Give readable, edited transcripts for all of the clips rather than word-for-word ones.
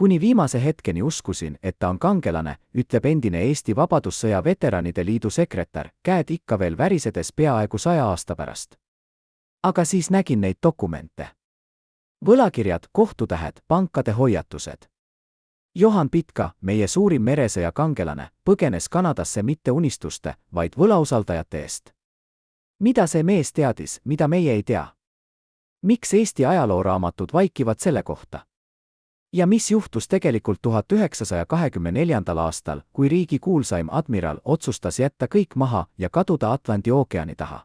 Kuni viimase hetkeni uskusin, et ta on kangelane, ütleb endine Eesti Vabadussõja Veteranide Liidu sekretär, käed ikka veel värisedes peaaegu 100 aasta pärast. Aga siis nägin neid dokumente. Võlakirjad, kohtutähed, pankade hoiatused. Johan Pitka, meie suurim meresõja kangelane, põgenes Kanadasse mitte unistuste, vaid võlausaldajate eest. Mida see mees teadis, mida meie ei tea? Miks Eesti ajalooraamatud vaikivad selle kohta? Ja mis juhtus tegelikult 1924. aastal, kui riigi kuulsaim admiral otsustas jätta kõik maha ja kaduda Atlandi ookeani taha?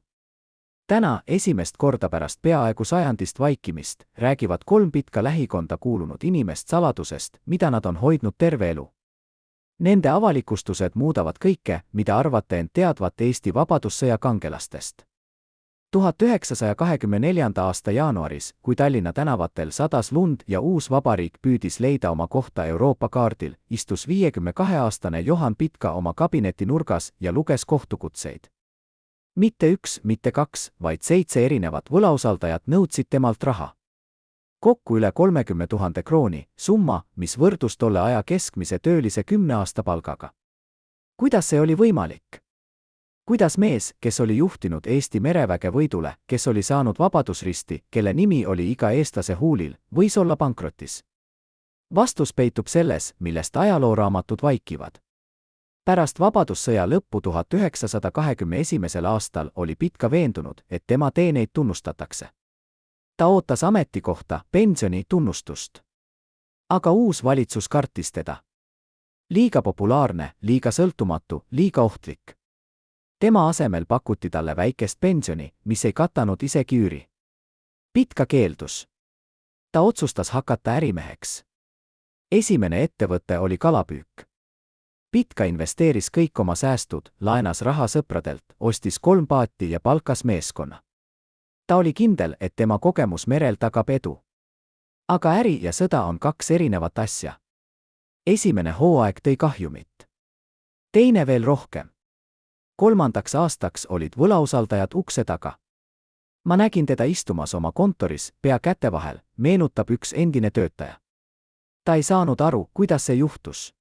Täna, esimest korda pärast peaaegu sajandist vaikimist, räägivad 3 Pitka lähikonda kuulunud inimest saladusest, mida nad on hoidnud terve elu. Nende avalikustused muudavad kõike, mida arvate end teadvat Eesti Vabadussõja kangelastest. 1924. aasta jaanuaris, kui Tallinna tänavatel sadas lund ja uus vabariik püüdis leida oma kohta Euroopa kaardil, istus 52-aastane Johan Pitka oma kabineti nurgas ja luges kohtukutseid. Mitte 1, mitte 2, vaid 7 erinevat võlausaldajat nõudsid temalt raha. Kokku üle 30 000 krooni, summa, mis võrdus tolle aja keskmise töölise 10 aasta palgaga. Kuidas see oli võimalik? Kuidas mees, kes oli juhtinud Eesti mereväge võidule, kes oli saanud Vabadusristi, kelle nimi oli iga eestlase huulil, võis olla pankrotis? Vastus peitub selles, millest ajalooraamatud vaikivad. Pärast Vabadussõja lõppu 1921. aastal oli Pitka veendunud, et tema teeneid tunnustatakse. Ta ootas ametikohta, pensioni, tunnustust. Aga uus valitsus kartis teda. Liiga populaarne, liiga sõltumatu, liiga ohtlik. Tema asemel pakuti talle väikest pensioni, mis ei katanud isegi üüri. Pitka keeldus. Ta otsustas hakata ärimeheks. Esimene ettevõte oli kalapüük. Pitka investeeris kõik oma säästud, laenas raha sõpradelt, ostis 3 paati ja palkas meeskonna. Ta oli kindel, et tema kogemus merel tagab edu. Aga äri ja sõda on 2 erinevat asja. Esimene hooaeg tõi kahjumit. Teine veel rohkem. 3. aastaks olid võlausaldajad ukse taga. Ma nägin teda istumas oma kontoris, pea käte vahel, meenutab üks endine töötaja. Ta ei saanud aru, kuidas see juhtus.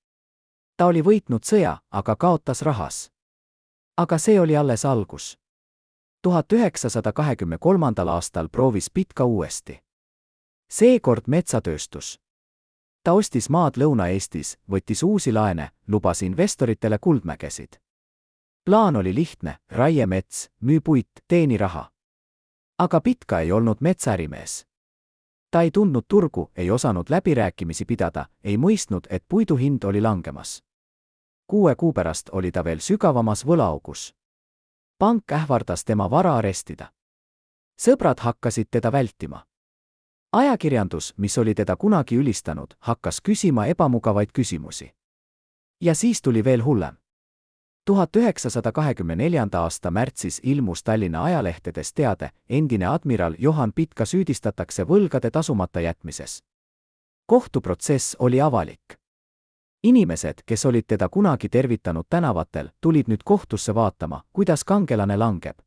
Ta oli võitnud sõja, aga kaotas rahas. Aga see oli alles algus. 1923. aastal proovis Pitka uuesti. Seekord metsatööstus. Ta ostis maad Lõuna-Eestis, võttis uusi laene, lubas investoritele kuldmägesid. Plaan oli lihtne, raie mets, müü puit, teeni raha. Aga Pitka ei olnud metsaärimees. Ta ei tundnud turgu, ei osanud läbirääkimisi pidada, ei mõistnud, et puidu hind oli langemas. 6 kuu pärast oli ta veel sügavamas võlaaugus. Pank ähvardas tema vara arestida. Sõbrad hakkasid teda vältima. Ajakirjandus, mis oli teda kunagi ülistanud, hakkas küsima ebamugavaid küsimusi. Ja siis tuli veel hullem. 1924. aasta märtsis ilmus Tallinna ajalehtedes teade, endine admiral Johan Pitka süüdistatakse võlgade tasumata jätmises. Kohtuprotsess oli avalik. Inimesed, kes olid teda kunagi tervitanud tänavatel, tulid nüüd kohtusse vaatama, kuidas kangelane langeb.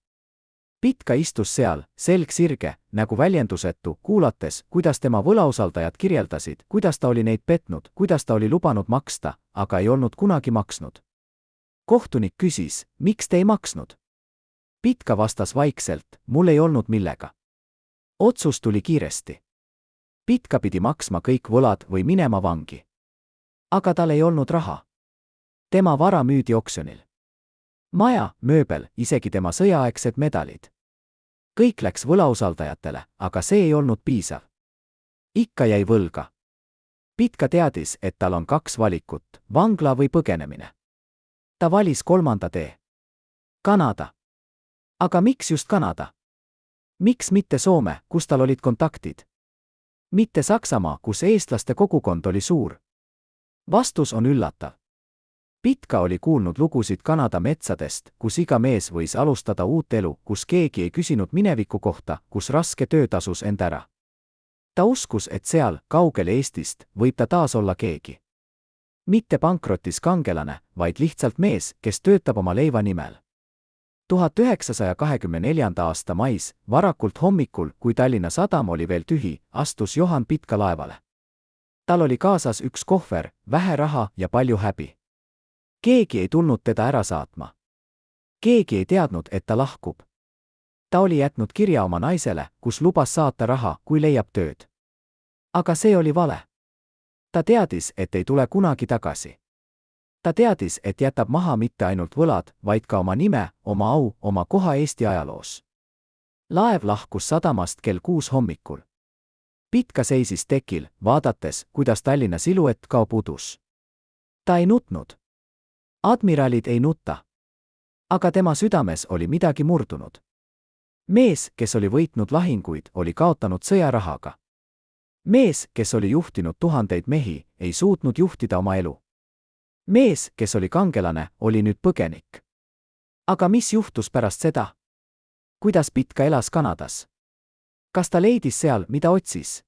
Pitka istus seal, selg sirge, nägu väljendusetu, kuulates, kuidas tema võlausaldajad kirjeldasid, kuidas ta oli neid petnud, kuidas ta oli lubanud maksta, aga ei olnud kunagi maksnud. Kohtunik küsis, miks te ei maksnud? Pitka vastas vaikselt, mul ei olnud millega. Otsus tuli kiiresti. Pitka pidi maksma kõik võlad või minema vangi. Aga tal ei olnud raha. Tema vara müüdi oksjonil. Maja, mööbel, isegi tema sõjaaegsed medalid. Kõik läks võlausaldajatele, aga see ei olnud piisav. Ikka jäi võlga. Pitka teadis, et tal on 2 valikut, vangla või põgenemine. Ta valis 3. tee. Kanada. Aga miks just Kanada? Miks mitte Soome, kus tal olid kontaktid? Mitte Saksamaa, kus eestlaste kogukond oli suur? Vastus on üllatav. Pitka oli kuulnud lugusid Kanada metsadest, kus iga mees võis alustada uut elu, kus keegi ei küsinud mineviku kohta, kus raske töö tasus end ära. Ta uskus, et seal, kaugel Eestist, võib ta taas olla keegi. Mitte pankrotis kangelane, vaid lihtsalt mees, kes töötab oma leiva nimel. 1924. aasta mais, varakult hommikul, kui Tallinna sadam oli veel tühi, astus Johan Pitka laevale. Tal oli kaasas üks kohver, vähe raha ja palju häbi. Keegi ei tulnud teda ära saatma. Keegi ei teadnud, et ta lahkub. Ta oli jätnud kirja oma naisele, kus lubas saata raha, kui leiab tööd. Aga see oli vale. Ta teadis, et ei tule kunagi tagasi. Ta teadis, et jätab maha mitte ainult võlad, vaid ka oma nime, oma au, oma koha Eesti ajaloos. Laev lahkus sadamast kell 6 hommikul. Pitka seisis tekil, vaadates, kuidas Tallinna siluett kaob udus. Ta ei nutnud. Admiralid ei nutta. Aga tema südames oli midagi murdunud. Mees, kes oli võitnud lahinguid, oli kaotanud sõjarahaga. Mees, kes oli juhtinud tuhandeid mehi, ei suutnud juhtida oma elu. Mees, kes oli kangelane, oli nüüd põgenik. Aga mis juhtus pärast seda? Kuidas Pitka elas Kanadas? Kas ta leidis seal, mida otsis?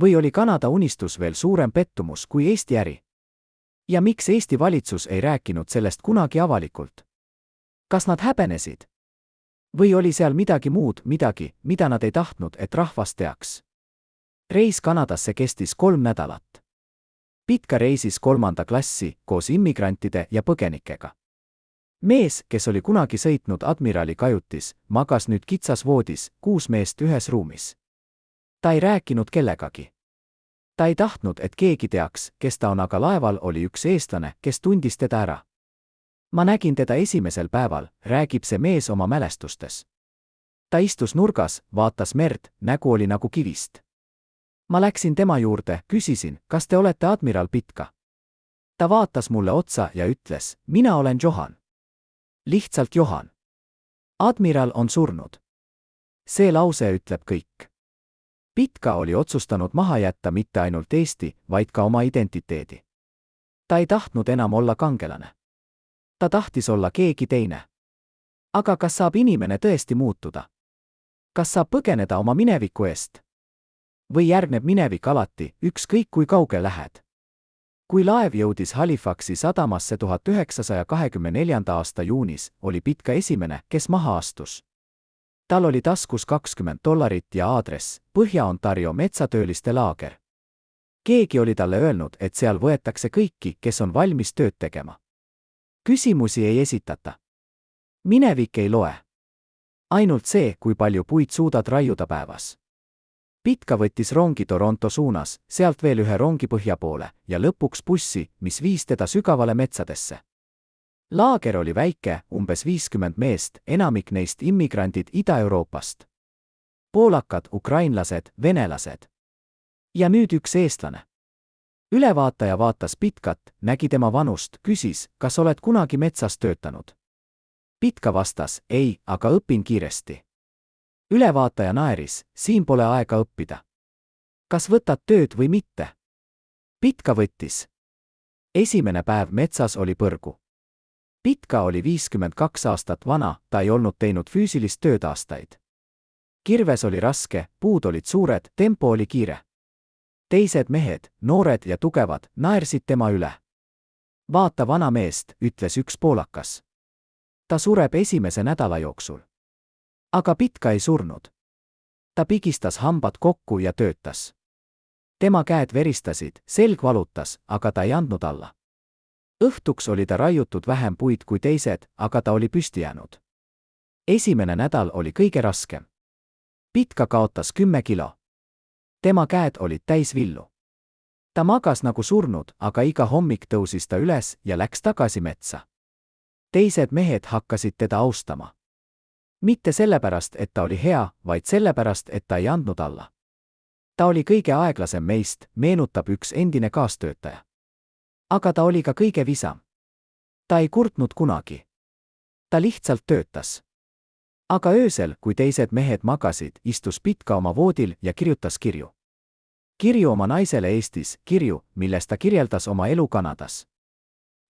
Või oli Kanada unistus veel suurem pettumus kui Eesti äri? Ja miks Eesti valitsus ei rääkinud sellest kunagi avalikult? Kas nad häbenesid? Või oli seal midagi muud, midagi, mida nad ei tahtnud, et rahvas teaks? Reis Kanadasse kestis 3 nädalat. Pitka reisis 3. klassi koos immigrantide ja põgenikega. Mees, kes oli kunagi sõitnud admirali kajutis, magas nüüd kitsas voodis, 6 meest ühes ruumis. Ta ei rääkinud kellegagi. Ta ei tahtnud, et keegi teaks, kes ta on, aga laeval oli üks eestlane, kes tundis teda ära. Ma nägin teda esimesel päeval, räägib see mees oma mälestustes. Ta istus nurgas, vaatas merd, nägu oli nagu kivist. Ma läksin tema juurde, küsisin, kas te olete admiral Pitka? Ta vaatas mulle otsa ja ütles, mina olen Johan. Lihtsalt Johan. Admiral on surnud. See lause ütleb kõik. Pitka oli otsustanud maha jätta mitte ainult Eesti, vaid ka oma identiteedi. Ta ei tahtnud enam olla kangelane. Ta tahtis olla keegi teine. Aga kas saab inimene tõesti muutuda? Kas saab põgeneda oma mineviku eest? Või järgneb minevik alati, ükskõik kui kaugel lähed? Kui laev jõudis Halifaxi sadamasse 1924. aasta juunis, oli Pitka esimene, kes maha astus. Tal oli taskus $20 ja aadress, Põhja-Ontario metsatööliste laager. Keegi oli talle öelnud, et seal võetakse kõiki, kes on valmis tööd tegema. Küsimusi ei esitata. Minevik ei loe. Ainult see, kui palju puid suudad raiuda päevas. Pitka võttis rongi Toronto suunas, sealt veel ühe rongi põhja poole ja lõpuks bussi, mis viis teda sügavale metsadesse. Laager oli väike, umbes 50 meest, enamik neist immigrandid Ida-Euroopast. Poolakad, ukrainlased, venelased. Ja nüüd üks eestlane. Ülevaataja vaatas Pitkat, nägi tema vanust, küsis, kas oled kunagi metsas töötanud. Pitka vastas, ei, aga õpin kiiresti. Ülevaataja naeris, siin pole aega õppida. Kas võtad tööd või mitte? Pitka võttis. Esimene päev metsas oli põrgu. Pitka oli 52 aastat vana, ta ei olnud teinud füüsilist tööd aastaid. Kirves oli raske, puud olid suured, tempo oli kiire. Teised mehed, noored ja tugevad, naersid tema üle. Vaata vana meest, ütles üks poolakas. Ta sureb esimese nädala jooksul. Aga Pitka ei surnud. Ta pigistas hambad kokku ja töötas. Tema käed veristasid, selg valutas, aga ta ei andnud alla. Õhtuks oli ta raiutud vähem puid kui teised, aga ta oli püsti jäänud. Esimene nädal oli kõige raskem. Pitka kaotas 10 kilo. Tema käed olid täis villu. Ta magas nagu surnud, aga iga hommik tõusis ta üles ja läks tagasi metsa. Teised mehed hakkasid teda austama. Mitte sellepärast, et ta oli hea, vaid sellepärast, et ta ei andnud alla. Ta oli kõige aeglasem meist, meenutab üks endine kaastöötaja. Aga ta oli ka kõige visam. Ta ei kurtnud kunagi. Ta lihtsalt töötas. Aga öösel, kui teised mehed magasid, istus Pitka oma voodil ja kirjutas kirju. Kirju oma naisele Eestis, kirju, milles ta kirjeldas oma elu Kanadas.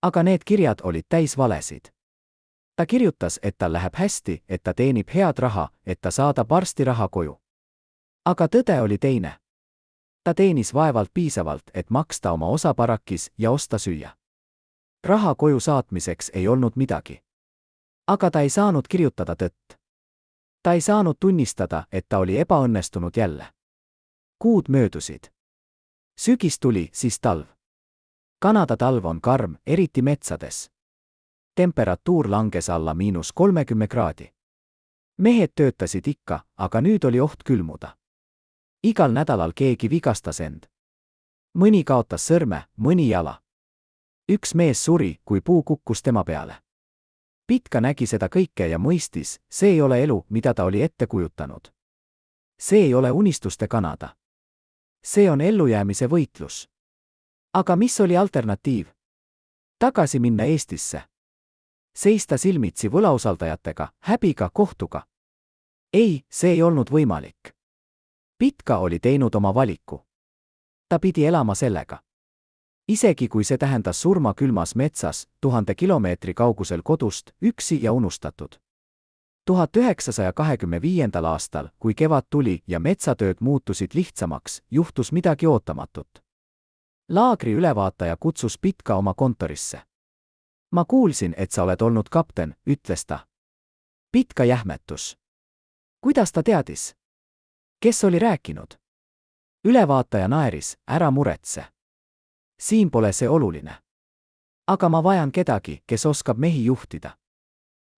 Aga need kirjad olid täis valesid. Ta kirjutas, et tal läheb hästi, et ta teenib head raha, et ta saadab varsti raha koju. Aga tõde oli teine. Ta teenis vaevalt piisavalt, et maksta oma osa barakis ja osta süüa. Raha koju saatmiseks ei olnud midagi. Aga ta ei saanud kirjutada tõtt. Ta ei saanud tunnistada, et ta oli ebaõnnestunud jälle. Kuud möödusid. Sügis tuli, siis talv. Kanada talv on karm, eriti metsades. Temperatuur langes alla –30 kraadi. Mehed töötasid ikka, aga nüüd oli oht külmuda. Igal nädalal keegi vigastas end. Mõni kaotas sõrme, mõni jala. Üks mees suri, kui puu kukkus tema peale. Pitka nägi seda kõike ja mõistis, see ei ole elu, mida ta oli ette kujutanud. See ei ole unistuste Kanada. See on ellujäämise võitlus. Aga mis oli alternatiiv? Tagasi minna Eestisse. Seista silmitsi võlausaldajatega, häbiga, kohtuga. Ei, see ei olnud võimalik. Pitka oli teinud oma valiku. Ta pidi elama sellega. Isegi kui see tähendas surma külmas metsas, 1000 kilomeetri kaugusel kodust, üksi ja unustatud. 1925. aastal, kui kevad tuli ja metsatööd muutusid lihtsamaks, juhtus midagi ootamatut. Laagri ülevaataja kutsus Pitka oma kontorisse. Ma kuulsin, et sa oled olnud kapten, ütles ta. Pitka jähmetus. Kuidas ta teadis? Kes oli rääkinud? Ülevaataja naeris, ära muretse. Siin pole see oluline. Aga ma vajan kedagi, kes oskab mehi juhtida.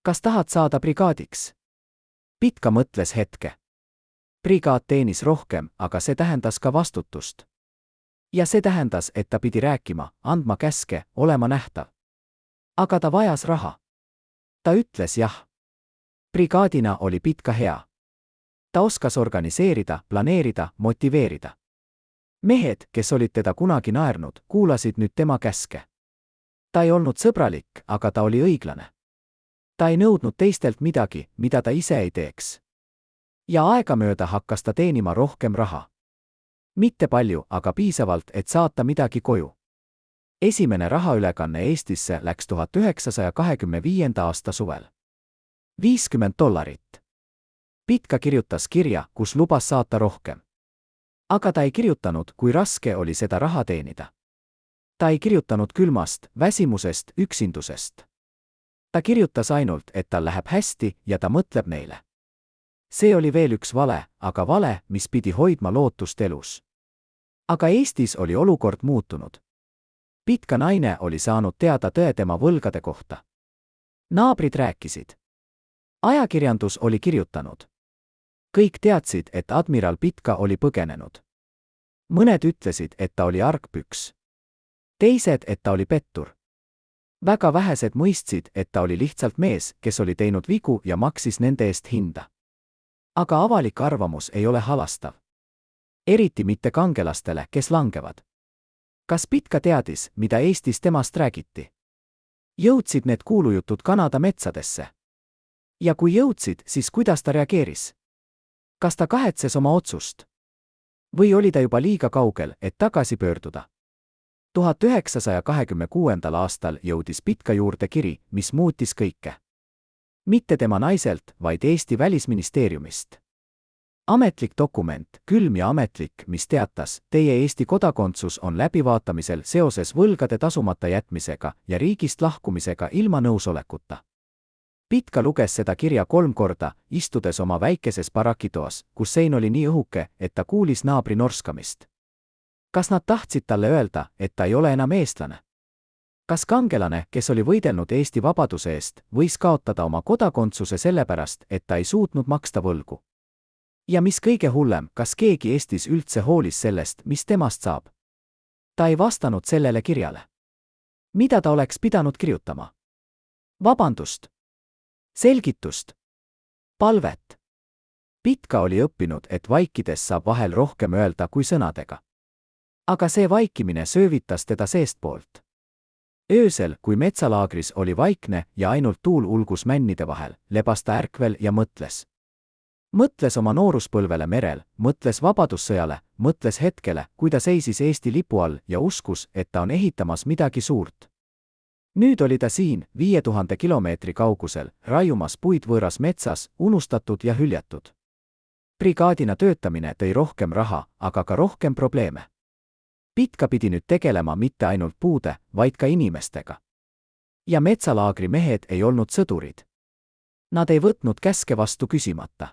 Kas tahad saada brigaadiks? Pitka mõtles hetke. Brigaad teenis rohkem, aga see tähendas ka vastutust. Ja see tähendas, et ta pidi rääkima, andma käske, olema nähtav. Aga ta vajas raha. Ta ütles jah. Brigaadina oli Pitka hea. Ta oskas organiseerida, planeerida, motiveerida. Mehed, kes olid teda kunagi naernud, kuulasid nüüd tema käske. Ta ei olnud sõbralik, aga ta oli õiglane. Ta ei nõudnud teistelt midagi, mida ta ise ei teeks. Ja aegamööda hakkas ta teenima rohkem raha. Mitte palju, aga piisavalt, et saata midagi koju. Esimene rahaülekanne Eestisse läks 1925. aasta suvel. $50. Pitka kirjutas kirja, kus lubas saata rohkem. Aga ta ei kirjutanud, kui raske oli seda raha teenida. Ta ei kirjutanud külmast, väsimusest, üksindusest. Ta kirjutas ainult, et tal läheb hästi ja ta mõtleb neile. See oli veel üks vale, aga vale, mis pidi hoidma lootust elus. Aga Eestis oli olukord muutunud. Pitka naine oli saanud teada tõe tema võlgade kohta. Naabrid rääkisid. Ajakirjandus oli kirjutanud. Kõik teadsid, et admiral Pitka oli põgenenud. Mõned ütlesid, et ta oli argpüks. Teised, et ta oli pettur. Väga vähesed mõistsid, et ta oli lihtsalt mees, kes oli teinud vigu ja maksis nende eest hinda. Aga avalik arvamus ei ole halastav. Eriti mitte kangelastele, kes langevad. Kas Pitka teadis, mida Eestis temast räägiti? Jõudsid need kuulujutud Kanada metsadesse? Ja kui jõudsid, siis kuidas ta reageeris? Kas ta kahetses oma otsust? Või oli ta juba liiga kaugel, et tagasi pöörduda? 1926. aastal jõudis Pitka juurde kiri, mis muutis kõike. Mitte tema naiselt, vaid Eesti Välisministeeriumist. Ametlik dokument, külm ja ametlik, mis teatas, teie Eesti kodakondsus on läbivaatamisel seoses võlgade tasumata jätmisega ja riigist lahkumisega ilma nõusolekuta. Pitka luges seda kirja 3 korda, istudes oma väikeses barakitoas, kus sein oli nii õhuke, et ta kuulis naabri norskamist. Kas nad tahtsid talle öelda, et ta ei ole enam eestlane? Kas kangelane, kes oli võidelnud Eesti vabaduse eest, võis kaotada oma kodakondsuse sellepärast, et ta ei suutnud maksta võlgu? Ja mis kõige hullem, kas keegi Eestis üldse hoolis sellest, mis temast saab? Ta ei vastanud sellele kirjale. Mida ta oleks pidanud kirjutama? Vabandust. Selgitust. Palvet. Pitka oli õppinud, et vaikides saab vahel rohkem öelda kui sõnadega. Aga see vaikimine söövitas teda seestpoolt. Öösel, kui metsalaagris oli vaikne ja ainult tuul ulgus männide vahel, lebas ta ärkvel ja mõtles. Mõtles oma nooruspõlvele merel, mõtles vabadussõjale, mõtles hetkele, kui ta seisis Eesti lipu all ja uskus, et ta on ehitamas midagi suurt. Nüüd oli ta siin, 5000 kilomeetri kaugusel, raiumas puid võõras metsas, unustatud ja hüljatud. Brigaadina töötamine tõi rohkem raha, aga ka rohkem probleeme. Pitka pidi nüüd tegelema mitte ainult puude, vaid ka inimestega. Ja metsalaagri mehed ei olnud sõdurid. Nad ei võtnud käske vastu küsimata.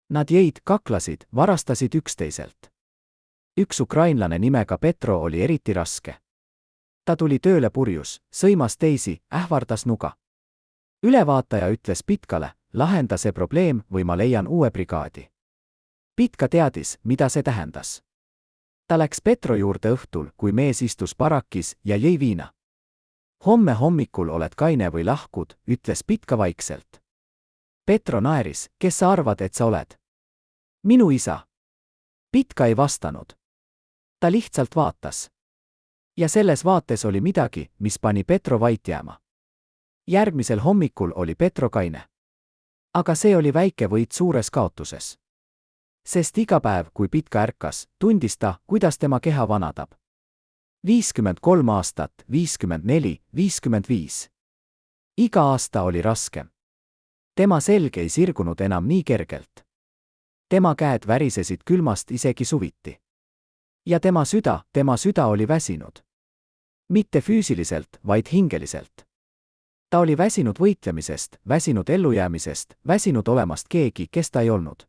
Nad jõid, kaklasid, varastasid üksteiselt. Üks ukrainlane nimega Petro oli eriti raske. Ta tuli tööle purjus, sõimas teisi, ähvardas nuga. Ülevaataja ütles Pitkale, lahenda see probleem või ma leian uue brigaadi. Pitka teadis, mida see tähendas. Ta läks Petro juurde õhtul, kui mees istus barakis ja jõi viina. Homme hommikul oled kaine või lahkud, ütles Pitka vaikselt. Petro naeris, kes sa arvad, et sa oled? Minu isa. Pitka ei vastanud. Ta lihtsalt vaatas. Ja selles vaates oli midagi, mis pani Petro vait jääma. Järgmisel hommikul oli Petro kaine. Aga see oli väike võit suures kaotuses. Sest iga päev, kui Pitka ärkas, tundis ta, kuidas tema keha vanadab. 53 aastat, 54, 55. Iga aasta oli raskem. Tema selg ei sirgunud enam nii kergelt. Tema käed värisesid külmast isegi suviti. Ja tema süda oli väsinud. Mitte füüsiliselt, vaid hingeliselt. Ta oli väsinud võitlemisest, väsinud ellujäämisest, väsinud olemast keegi, kes ta ei olnud.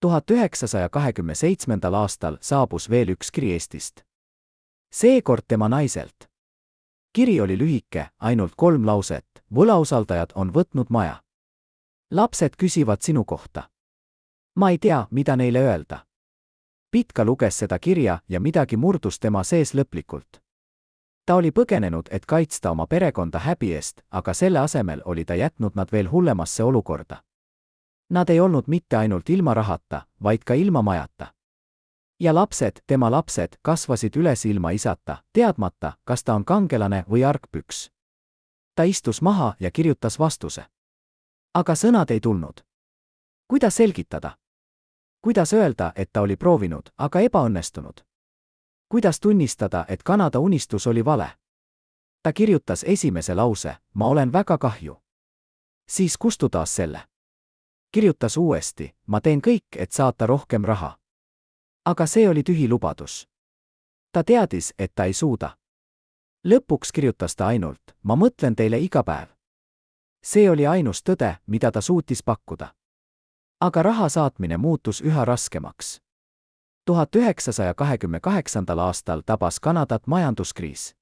1927. aastal saabus veel üks kiri Eestist. Seekord tema naiselt. Kiri oli lühike, ainult 3 lauset, võlausaldajad on võtnud maja. Lapsed küsivad sinu kohta. Ma ei tea, mida neile öelda. Pitka luges seda kirja ja midagi murdus tema sees lõplikult. Ta oli põgenenud, et kaitsta oma perekonda häbi eest, aga selle asemel oli ta jätnud nad veel hullemasse olukorda. Nad ei olnud mitte ainult ilma rahata, vaid ka ilma majata. Ja lapsed, tema lapsed, kasvasid üles ilma isata, teadmata, kas ta on kangelane või argpüks. Ta istus maha ja kirjutas vastuse. Aga sõnad ei tulnud. Kuidas selgitada? Kuidas öelda, et ta oli proovinud, aga ebaõnnestunud? Kuidas tunnistada, et Kanada unistus oli vale? Ta kirjutas esimese lause, ma olen väga kahju. Siis kustutas selle. Kirjutas uuesti, ma teen kõik, et saata rohkem raha. Aga see oli tühi lubadus. Ta teadis, et ta ei suuda. Lõpuks kirjutas ta ainult, ma mõtlen teile iga päev. See oli ainus tõde, mida ta suutis pakkuda. Aga raha saatmine muutus üha raskemaks. 1928. aastal tabas Kanadat majanduskriis.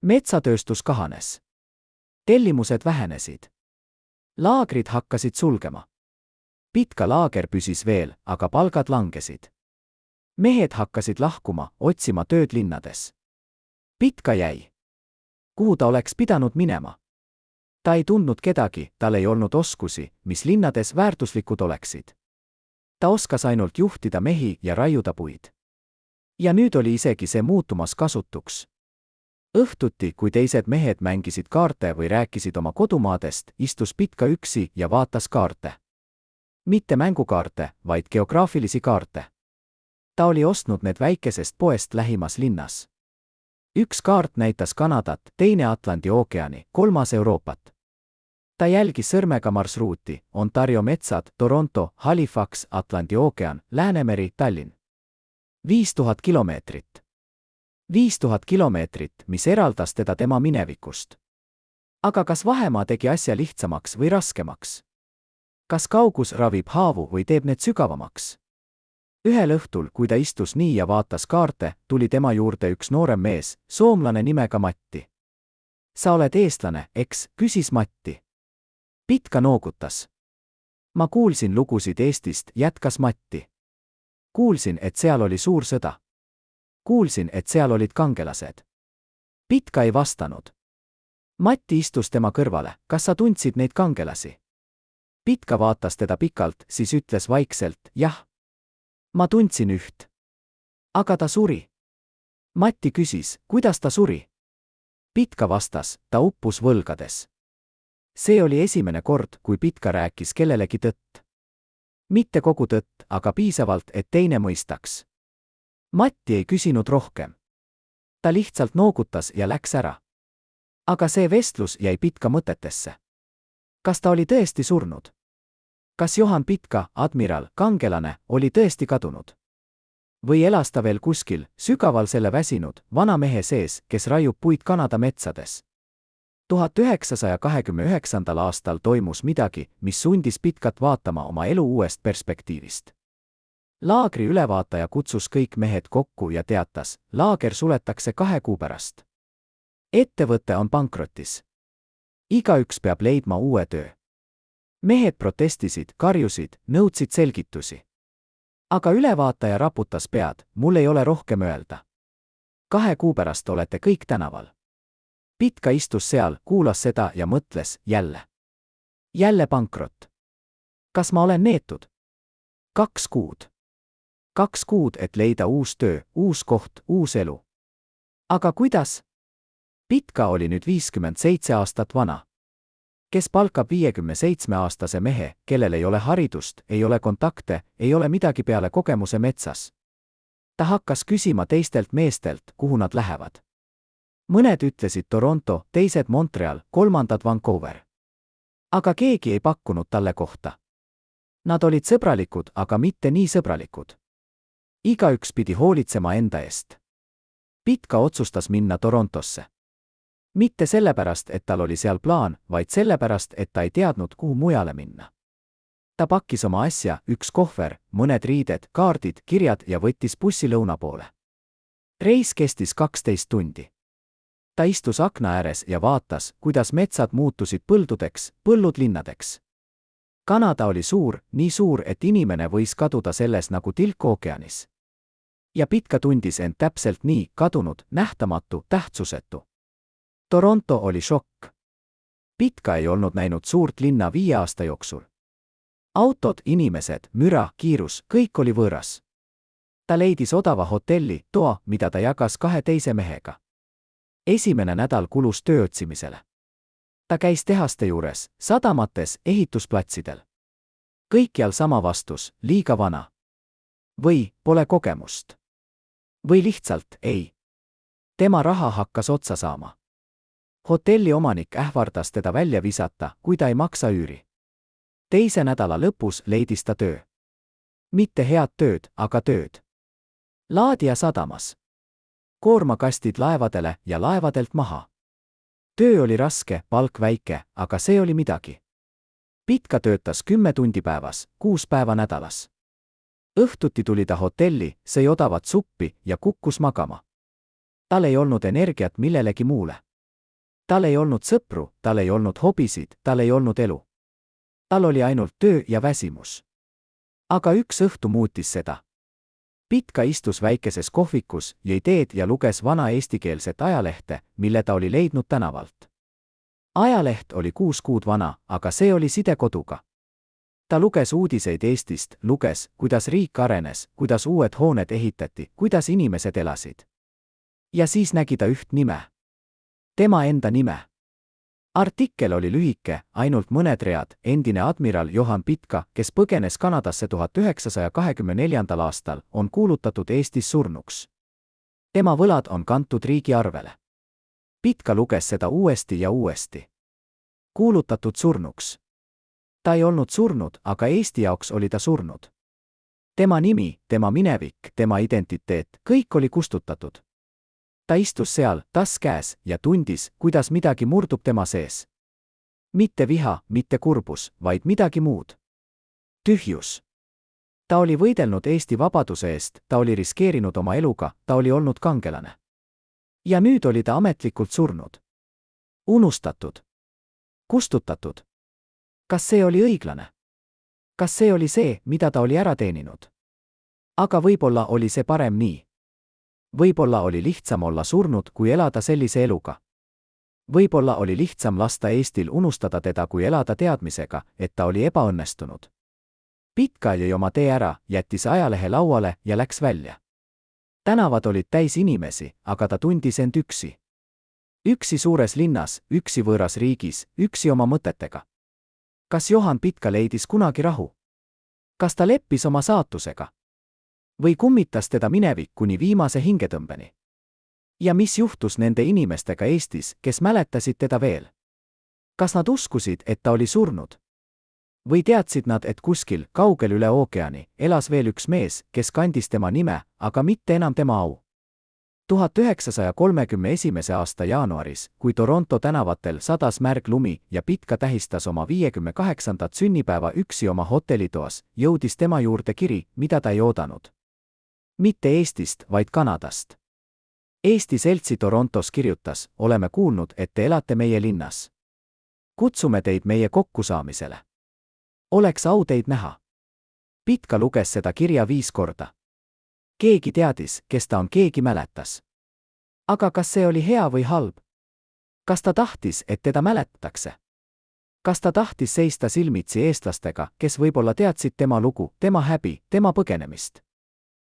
Metsatööstus kahanes. Tellimused vähenesid. Laagrid hakkasid sulgema. Pitka laager püsis veel, aga palgad langesid. Mehed hakkasid lahkuma, otsima tööd linnades. Pitka jäi. Kuhu ta oleks pidanud minema? Ta ei tundnud kedagi, tal ei olnud oskusi, mis linnades väärtuslikud oleksid. Ta oskas ainult juhtida mehi ja raiuda puid. Ja nüüd oli isegi see muutumas kasutuks. Õhtuti, kui teised mehed mängisid kaarte või rääkisid oma kodumaadest, istus Pitka üksi ja vaatas kaarte. Mitte mängukaarte, vaid geograafilisi kaarte. Ta oli ostnud need väikesest poest lähimas linnas. Üks kaart näitas Kanadat, teine Atlandi ookeani, 3. Euroopat. Ta jälgis sõrmega marsruuti, Ontario metsad, Toronto, Halifax, Atlandi ookean, Läänemeri, Tallinn. 5000 kilomeetrit. 5000 kilomeetrit, mis eraldas teda tema minevikust. Aga kas vahemaa tegi asja lihtsamaks või raskemaks? Kas kaugus ravib haavu või teeb need sügavamaks? Ühel õhtul, kui ta istus nii ja vaatas kaarte, tuli tema juurde üks noorem mees, soomlane nimega Matti. Sa oled eestlane, eks, küsis Matti. Pitka noogutas. Ma kuulsin lugusid Eestist, jätkas Matti. Kuulsin, et seal oli suur sõda. Kuulsin, et seal olid kangelased. Pitka ei vastanud. Matti istus tema kõrvale, kas sa tundsid neid kangelasi? Pitka vaatas teda pikalt, siis ütles vaikselt, jah. Ma tundsin üht. Aga ta suri. Matti küsis, kuidas ta suri? Pitka vastas, ta uppus võlgades. See oli esimene kord, kui Pitka rääkis kellelegi tõtt. Mitte kogu tõtt, aga piisavalt, et teine mõistaks. Matti ei küsinud rohkem. Ta lihtsalt noogutas ja läks ära. Aga see vestlus jäi Pitka mõtetesse. Kas ta oli tõesti surnud? Kas Johan Pitka, admiral, kangelane, oli tõesti kadunud? Või elas ta veel kuskil, sügaval selle väsinud, vana mehe sees, kes raiub puid Kanada metsades? 1929. aastal toimus midagi, mis sundis Pitkat vaatama oma elu uuest perspektiivist. Laagri ülevaataja kutsus kõik mehed kokku ja teatas, laager suletakse 2 kuu pärast. Ettevõte on pankrotis. Igaüks peab leidma uue töö. Mehed protestisid, karjusid, nõudsid selgitusi. Aga ülevaataja raputas pead, mul ei ole rohkem öelda. 2 kuu pärast olete kõik tänaval. Pitka istus seal, kuulas seda ja mõtles, jälle pankrot. Kas ma olen neetud? 2 kuud. 2 kuud, et leida uus töö, uus koht, uus elu. Aga kuidas? Pitka oli nüüd 57 aastat vana. Kes palkab 57-aastase mehe, kellel ei ole haridust, ei ole kontakte, ei ole midagi peale kogemuse metsas? Ta hakkas küsima teistelt meestelt, kuhu nad lähevad. Mõned ütlesid Toronto, teised Montreal, kolmandad Vancouver. Aga keegi ei pakkunud talle kohta. Nad olid sõbralikud, aga mitte nii sõbralikud. Igaüks pidi hoolitsema enda eest. Pitka otsustas minna Torontosse. Mitte sellepärast, et tal oli seal plaan, vaid sellepärast, et ta ei teadnud, kuhu mujale minna. Ta pakkis oma asja, 1 kohver, mõned riided, kaardid, kirjad ja võttis bussi lõuna poole. Reis kestis 12 tundi. Ta istus akna ääres ja vaatas, kuidas metsad muutusid põldudeks, põllud linnadeks. Kanada oli suur, nii suur, et inimene võis kaduda selles nagu tilk ookeanis. Ja Pitka tundis end täpselt nii, kadunud, nähtamatu, tähtsusetu. Toronto oli šokk. Pitka ei olnud näinud suurt linna 5 aasta jooksul. Autod, inimesed, müra, kiirus, kõik oli võõras. Ta leidis odava hotelli, toa, mida ta jagas 2 teise mehega. Esimene nädal kulus töö otsimisele. Ta käis tehaste juures, sadamates, ehitusplatsidel. Kõikjal sama vastus, liiga vana. Või pole kogemust. Või lihtsalt ei. Tema raha hakkas otsa saama. Hotelli omanik ähvardas teda välja visata, kui ta ei maksa üüri. Teise nädala lõpus leidis ta töö. Mitte head tööd, aga tööd. Laadija sadamas. Koormakastid laevadele ja laevadelt maha. Töö oli raske, palk väike, aga see oli midagi. Pitka töötas 10 tundi päevas, 6 päeva nädalas. Õhtuti tuli ta hotelli, sõi odavat suppi ja kukkus magama. Tal ei olnud energiat millelegi muule. Tal ei olnud sõpru, tal ei olnud hobisid, tal ei olnud elu. Tal oli ainult töö ja väsimus. Aga üks õhtu muutis seda. Pitka istus väikeses kohvikus, jõi teed ja luges vana eestikeelset ajalehte, mille ta oli leidnud tänavalt. Ajaleht oli 6 kuud vana, aga see oli side koduga. Ta luges uudiseid Eestist, luges, kuidas riik arenes, kuidas uued hooned ehitati, kuidas inimesed elasid. Ja siis nägi ta üht nime. Tema enda nime. Artikkel oli lühike, ainult mõned read, endine admiral Johan Pitka, kes põgenes Kanadasse 1924. aastal, on kuulutatud Eestis surnuks. Tema võlad on kantud riigi arvele. Pitka luges seda uuesti ja uuesti. Kuulutatud surnuks. Ta ei olnud surnud, aga Eesti jaoks oli ta surnud. Tema nimi, tema minevik, tema identiteet, kõik oli kustutatud. Ta istus seal, tass käes, ja tundis, kuidas midagi murdub tema sees. Mitte viha, mitte kurbus, vaid midagi muud. Tühjus. Ta oli võidelnud Eesti vabaduse eest, ta oli riskeerinud oma eluga, ta oli olnud kangelane. Ja nüüd oli ta ametlikult surnud. Unustatud. Kustutatud. Kas see oli õiglane? Kas see oli see, mida ta oli ära teeninud? Aga võib-olla oli see parem nii. Võib-olla oli lihtsam olla surnud, kui elada sellise eluga. Võib-olla oli lihtsam lasta Eestil unustada teda, kui elada teadmisega, et ta oli ebaõnnestunud. Pitka jõi oma tee ära, jättis ajalehe lauale ja läks välja. Tänavad olid täis inimesi, aga ta tundis end üksi. Üksi suures linnas, üksi võõras riigis, üksi oma mõtetega. Kas Johan Pitka leidis kunagi rahu? Kas ta leppis oma saatusega? Või kummitas teda minevik kuni viimase hingetõmbeni? Ja mis juhtus nende inimestega Eestis, kes mäletasid teda veel? Kas nad uskusid, et ta oli surnud? Või teadsid nad, et kuskil, kaugel üle ookeani, elas veel üks mees, kes kandis tema nime, aga mitte enam tema au? 1931. aasta jaanuaris, kui Toronto tänavatel sadas märg lumi ja Pitka tähistas oma 58. sünnipäeva üksi oma hotellitoas, jõudis tema juurde kiri, mida ta ei oodanud. Mitte Eestist, vaid Kanadast. Eesti Seltsi Torontos kirjutas: oleme kuulnud, et te elate meie linnas. Kutsume teid meie kokkusaamisele. Oleks au teid näha. Pitka luges seda kirja 5 korda. Keegi teadis, kes ta on, keegi mäletas. Aga kas see oli hea või halb? Kas ta tahtis, et teda mäletatakse? Kas ta tahtis seista silmitsi eestlastega, kes võib-olla teadsid tema lugu, tema häbi, tema põgenemist?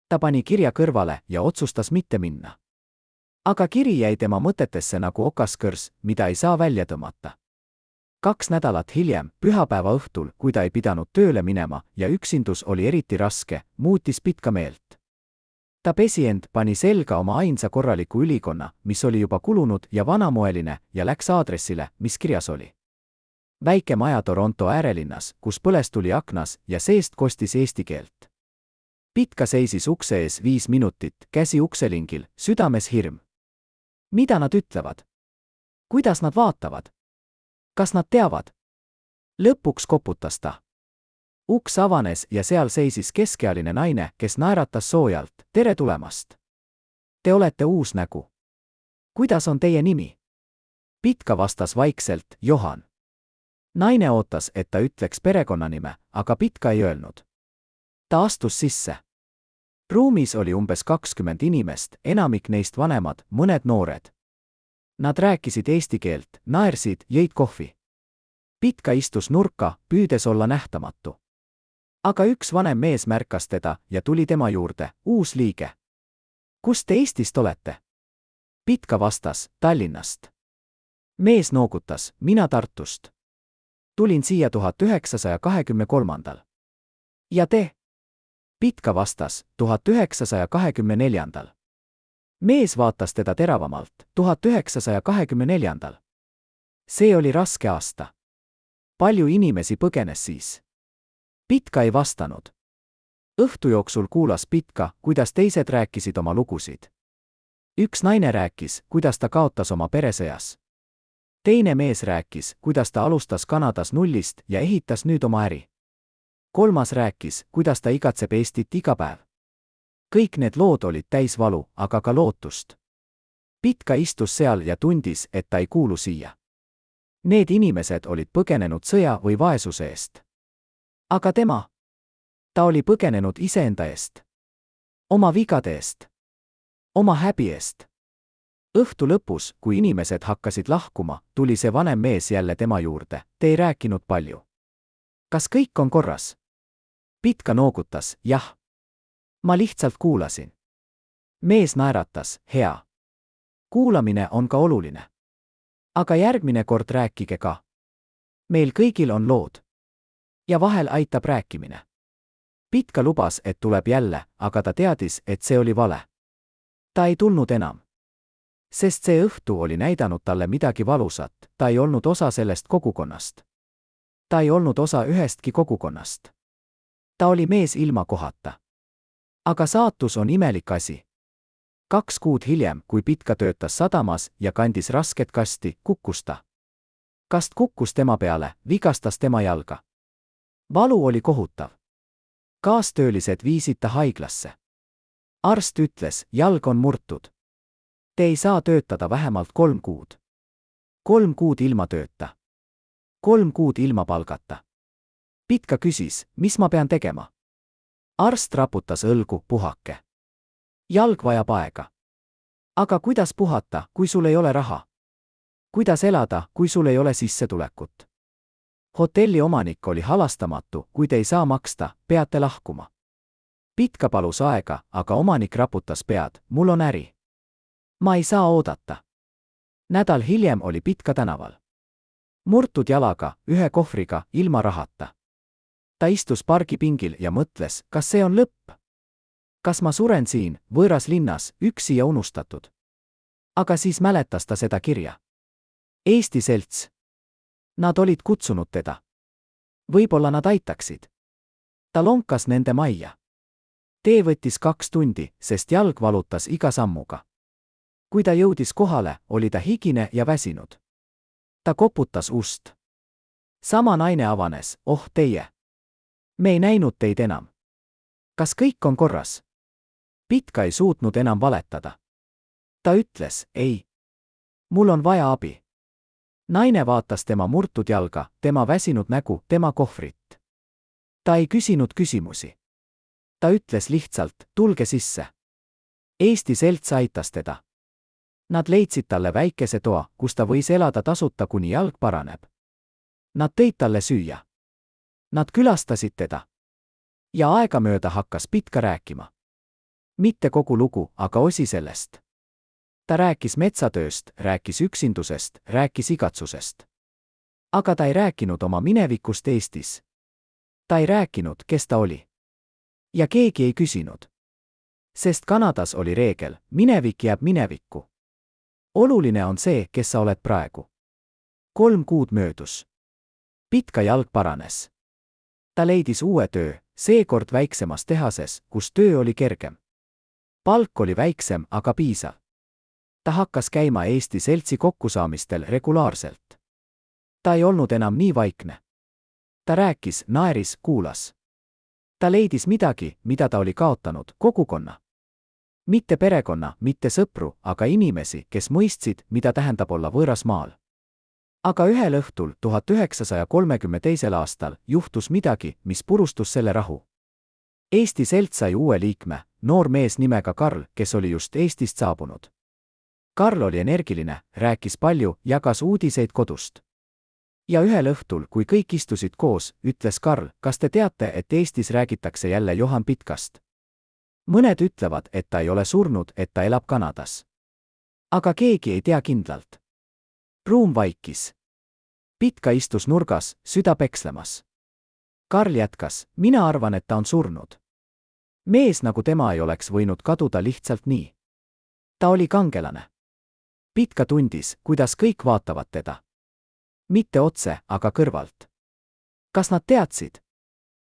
Ta pani kirja kõrvale ja otsustas mitte minna. Aga kiri jäi tema mõtetesse nagu okaskõrs, mida ei saa välja tõmmata. 2 nädalat hiljem, pühapäeva õhtul, kui ta ei pidanud tööle minema ja üksindus oli eriti raske, muutis Pitka meelt. Ta pesi end, pani selga oma ainsa korraliku ülikonna, mis oli juba kulunud ja vanamoeline, ja läks aadressile, mis kirjas oli. Väike maja Toronto äärelinnas, kus põles tuli aknas ja seest kostis eesti keelt. Pitka seisis ukse ees 5 minutit, käsi ukselingil, südames hirm. Mida nad ütlevad? Kuidas nad vaatavad? Kas nad teavad? Lõpuks koputas ta. Uks avanes ja seal seisis keskealine naine, kes naeratas soojalt. Tere tulemast! Te olete uus nägu. Kuidas on teie nimi? Pitka vastas vaikselt: Johan. Naine ootas, et ta ütleks perekonnanime, aga Pitka ei öelnud. Ta astus sisse. Ruumis oli umbes 20 inimest, enamik neist vanemad, mõned noored. Nad rääkisid eesti keelt, naersid, jõid kohvi. Pitka istus nurka, püüdes olla nähtamatu. Aga üks vanem mees märkas teda ja tuli tema juurde: uus liige. Kust te Eestist olete? Pitka vastas: Tallinnast. Mees noogutas: mina Tartust. Tulin siia 1923. Ja te? Pitka vastas: 1924. Mees vaatas teda teravamalt: 1924. See oli raske aasta. Palju inimesi põgenes siis. Pitka ei vastanud. Õhtu jooksul kuulas Pitka, kuidas teised rääkisid oma lugusid. Üks naine rääkis, kuidas ta kaotas oma peresõjas. Teine mees rääkis, kuidas ta alustas Kanadas nullist ja ehitas nüüd oma äri. Kolmas rääkis, kuidas ta igatseb Eestit iga päev. Kõik need lood olid täis valu, aga ka lootust. Pitka istus seal ja tundis, et ta ei kuulu siia. Need inimesed olid põgenenud sõja või vaesuse eest. Aga tema? Ta oli põgenenud iseenda eest. Oma vigade eest. Oma häbi eest. Õhtu lõpus, kui inimesed hakkasid lahkuma, tuli see vanem mees jälle tema juurde. Te ei rääkinud palju. Kas kõik on korras? Pitka noogutas: jah. Ma lihtsalt kuulasin. Mees naeratas: hea. Kuulamine on ka oluline. Aga järgmine kord rääkige ka. Meil kõigil on lood. Ja vahel aitab rääkimine. Pitka lubas, et tuleb jälle, aga ta teadis, et see oli vale. Ta ei tulnud enam. Sest see õhtu oli näidanud talle midagi valusat, ta ei olnud osa sellest kogukonnast. Ta ei olnud osa ühestki kogukonnast. Ta oli mees ilma kohata. Aga saatus on imelik asi. 2 kuud hiljem, kui Pitka töötas sadamas ja kandis rasket kasti, kukkus ta. Kast kukkus tema peale, vigastas tema jalga. Valu oli kohutav. Kaastöölised viisid ta haiglasse. Arst ütles: jalg on murtud. Te ei saa töötada vähemalt 3 kuud. 3 kuud ilma tööta. 3 kuud ilma palgata. Pitka küsis: mis ma pean tegema? Arst raputas õlgu: puhake. Jalg vajab aega. Aga kuidas puhata, kui sul ei ole raha? Kuidas elada, kui sul ei ole sissetulekut? Hotelli omanik oli halastamatu: kui te ei saa maksta, peate lahkuma. Pitka palus aega, aga omanik raputas pead: mul on äri. Ma ei saa oodata. Nädal hiljem oli Pitka tänaval. Murtud jalaga, 1 kohvriga, ilma rahata. Ta istus pargipingil ja mõtles, kas see on lõpp? Kas ma suren siin, võõras linnas, üksi ja unustatud? Aga siis mäletas ta seda kirja. Eesti Selts. Nad olid kutsunud teda. Võib-olla nad aitaksid. Ta lonkas nende majja. Tee võttis 2 tundi, sest jalg valutas iga sammuga. Kui ta jõudis kohale, oli ta higine ja väsinud. Ta koputas ust. Sama naine avanes, oh teie. Me ei näinud teid enam. Kas kõik on korras? Pitka ei suutnud enam valetada. Ta ütles, ei. Mul on vaja abi. Naine vaatas tema murtud jalga, tema väsinud nägu, tema kohvrit. Ta ei küsinud küsimusi. Ta ütles lihtsalt, tulge sisse. Eesti selts aitas teda. Nad leidsid talle väikese toa, kus ta võis elada tasuta, kuni jalg paraneb. Nad tõid talle süüa. Nad külastasid teda. Ja aegamööda hakkas Pitka rääkima. Mitte kogu lugu, aga osi sellest. Ta rääkis metsatööst, rääkis üksindusest, rääkis igatsusest. Aga ta ei rääkinud oma minevikust Eestis. Ta ei rääkinud, kes ta oli. Ja keegi ei küsinud. Sest Kanadas oli reegel, minevik jääb minevikku. Oluline on see, kes sa oled praegu. 3 kuud möödus. Pitka jalg paranes. Ta leidis uue töö, seekord väiksemas tehases, kus töö oli kergem. Palk oli väiksem, aga piisav. Ta hakkas käima Eesti seltsi kokkusaamistel regulaarselt. Ta ei olnud enam nii vaikne. Ta rääkis, naeris, kuulas. Ta leidis midagi, mida ta oli kaotanud, kogukonna. Mitte perekonna, mitte sõpru, aga inimesi, kes mõistsid, mida tähendab olla võõras maal. Aga ühel õhtul 1932. aastal juhtus midagi, mis purustus selle rahu. Eesti selts sai uue liikme, noor mees nimega Karl, kes oli just Eestist saabunud. Karl oli energiline, rääkis palju, jagas uudiseid kodust. Ja ühel õhtul, kui kõik istusid koos, ütles Karl, kas te teate, et Eestis räägitakse jälle Johan Pitkast? Mõned ütlevad, et ta ei ole surnud, et ta elab Kanadas. Aga keegi ei tea kindlalt. Ruum vaikis. Pitka istus nurgas, süda pekslemas. Karl jätkas, mina arvan, et ta on surnud. Mees nagu tema ei oleks võinud kaduda lihtsalt nii. Ta oli kangelane. Pitka tundis, kuidas kõik vaatavad teda. Mitte otse, aga kõrvalt. Kas nad teadsid?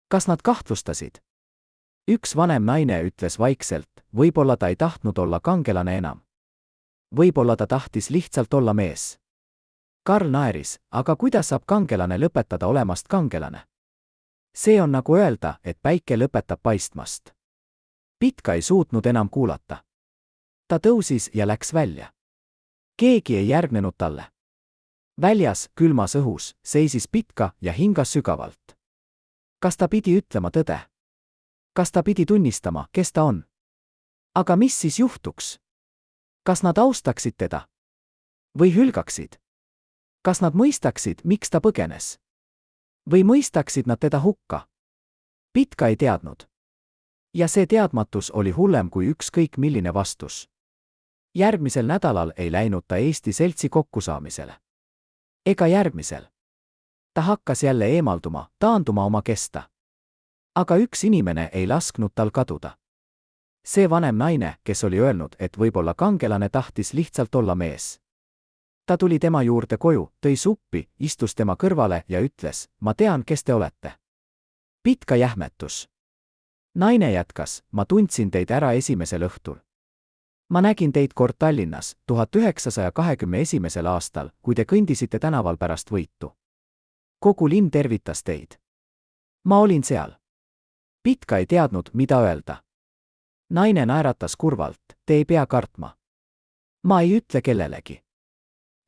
Kas nad kahtlustasid? Üks vanem naine ütles vaikselt, võib-olla ta ei tahtnud olla kangelane enam. Võib-olla ta tahtis lihtsalt olla mees. Karl naeris, aga kuidas saab kangelane lõpetada olemast kangelane? See on nagu öelda, et päike lõpetab paistmast. Pitka ei suutnud enam kuulata. Ta tõusis ja läks välja. Keegi ei järgnenud talle. Väljas, külmas õhus, seisis Pitka ja hingas sügavalt. Kas ta pidi ütlema tõde? Kas ta pidi tunnistama, kes ta on? Aga mis siis juhtuks? Kas nad austaksid teda? Või hülgaksid? Kas nad mõistaksid, miks ta põgenes? Või mõistaksid nad teda hukka? Pitka ei teadnud. Ja see teadmatus oli hullem kui ükskõik milline vastus. Järgmisel nädalal ei läinud ta Eesti seltsi kokkusaamisele. Ega järgmisel. Ta hakkas jälle eemalduma, taanduma oma kesta. Aga üks inimene ei lasknud tal kaduda. See vanem naine, kes oli öelnud, et võib-olla kangelane tahtis lihtsalt olla mees. Ta tuli tema juurde koju, tõi suppi, istus tema kõrvale ja ütles, ma tean, kes te olete. Pitka jähmetus. Naine jätkas, ma tundsin teid ära esimesel õhtul. Ma nägin teid kord Tallinnas 1921. aastal, kui te kõndisite tänaval pärast võitu. Kogu linn tervitas teid. Ma olin seal. Pitka ei teadnud, mida öelda. Naine naeratas kurvalt, te ei pea kartma. Ma ei ütle kellelegi.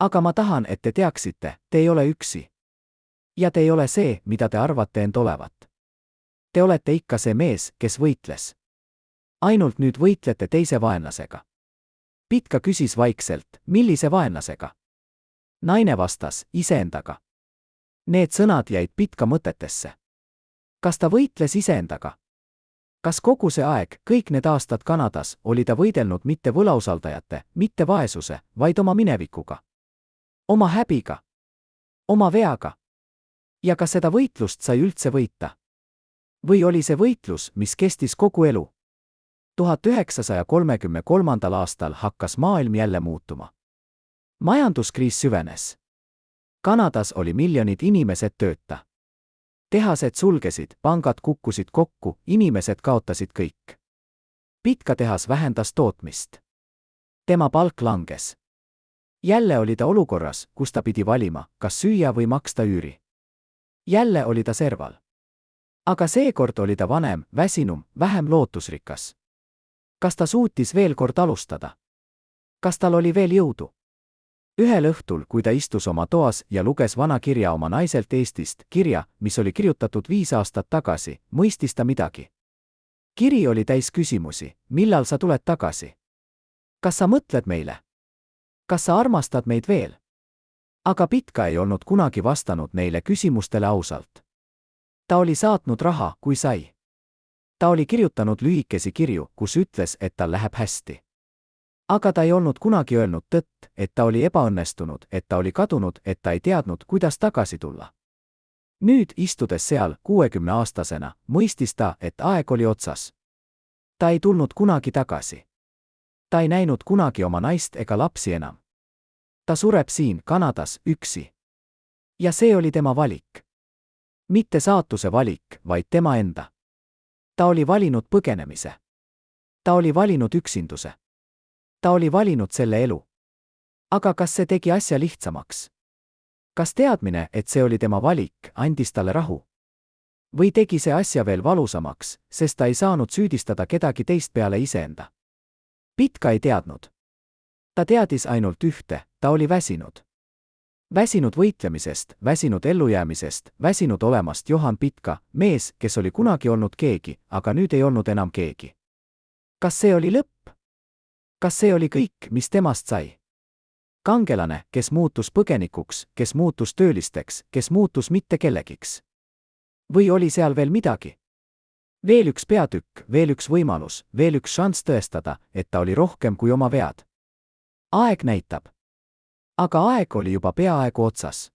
Aga ma tahan, et te teaksite, te ei ole üksi. Ja te ei ole see, mida te arvate end olevat. Te olete ikka see mees, kes võitles. Ainult nüüd võitlete teise vaenlasega. Pitka küsis vaikselt, millise vaenlasega? Naine vastas, iseendaga. Need sõnad jäid Pitka mõtetesse. Kas ta võitles iseendaga? Kas kogu see aeg, kõik need aastad Kanadas, oli ta võidelnud mitte võlausaldajate, mitte vaesuse, vaid oma minevikuga? Oma häbiga? Oma veaga? Ja kas seda võitlust sai üldse võita? Või oli see võitlus, mis kestis kogu elu? 1933. aastal hakkas maailm jälle muutuma. Majanduskriis süvenes. Kanadas oli miljonid inimesed tööta. Tehased sulgesid, pangad kukkusid kokku, inimesed kaotasid kõik. Pitka tehas vähendas tootmist. Tema palk langes. Jälle oli ta olukorras, kus ta pidi valima, kas süüa või maksta üüri. Jälle oli ta serval. Aga seekord oli ta vanem, väsinum, vähem lootusrikas. Kas ta suutis veel kord alustada? Kas tal oli veel jõudu? Ühel õhtul, kui ta istus oma toas ja luges vana kirja oma naiselt Eestist, kirja, mis oli kirjutatud 5 aastat tagasi, mõistis ta midagi. Kiri oli täis küsimusi, millal sa tuled tagasi? Kas sa mõtled meile? Kas sa armastad meid veel? Aga Pitka ei olnud kunagi vastanud neile küsimustele ausalt. Ta oli saatnud raha, kui sai. Ta oli kirjutanud lühikesi kirju, kus ütles, et tal läheb hästi. Aga ta ei olnud kunagi öelnud tõtt, et ta oli ebaõnnestunud, et ta oli kadunud, et ta ei teadnud, kuidas tagasi tulla. Nüüd, istudes seal 60-aastasena, mõistis ta, et aeg oli otsas. Ta ei tulnud kunagi tagasi. Ta ei näinud kunagi oma naist ega lapsi enam. Ta sureb siin, Kanadas, üksi. Ja see oli tema valik. Mitte saatuse valik, vaid tema enda. Ta oli valinud põgenemise. Ta oli valinud üksinduse. Ta oli valinud selle elu. Aga kas see tegi asja lihtsamaks? Kas teadmine, et see oli tema valik, andis talle rahu? Või tegi see asja veel valusamaks, sest ta ei saanud süüdistada kedagi teist peale iseenda? Pitka ei teadnud. Ta teadis ainult ühte, ta oli väsinud. Väsinud võitlemisest, väsinud ellujäämisest, väsinud olemast Johan Pitka, mees, kes oli kunagi olnud keegi, aga nüüd ei olnud enam keegi. Kas see oli lõpp? Kas see oli kõik, mis temast sai? Kangelane, kes muutus põgenikuks, kes muutus töölisteks, kes muutus mitte kellegiks. Või oli seal veel midagi? Veel üks peatükk, veel üks võimalus, veel üks šanss tõestada, et ta oli rohkem kui oma vead. Aeg näitab. Aga aeg oli juba peaaegu otsas.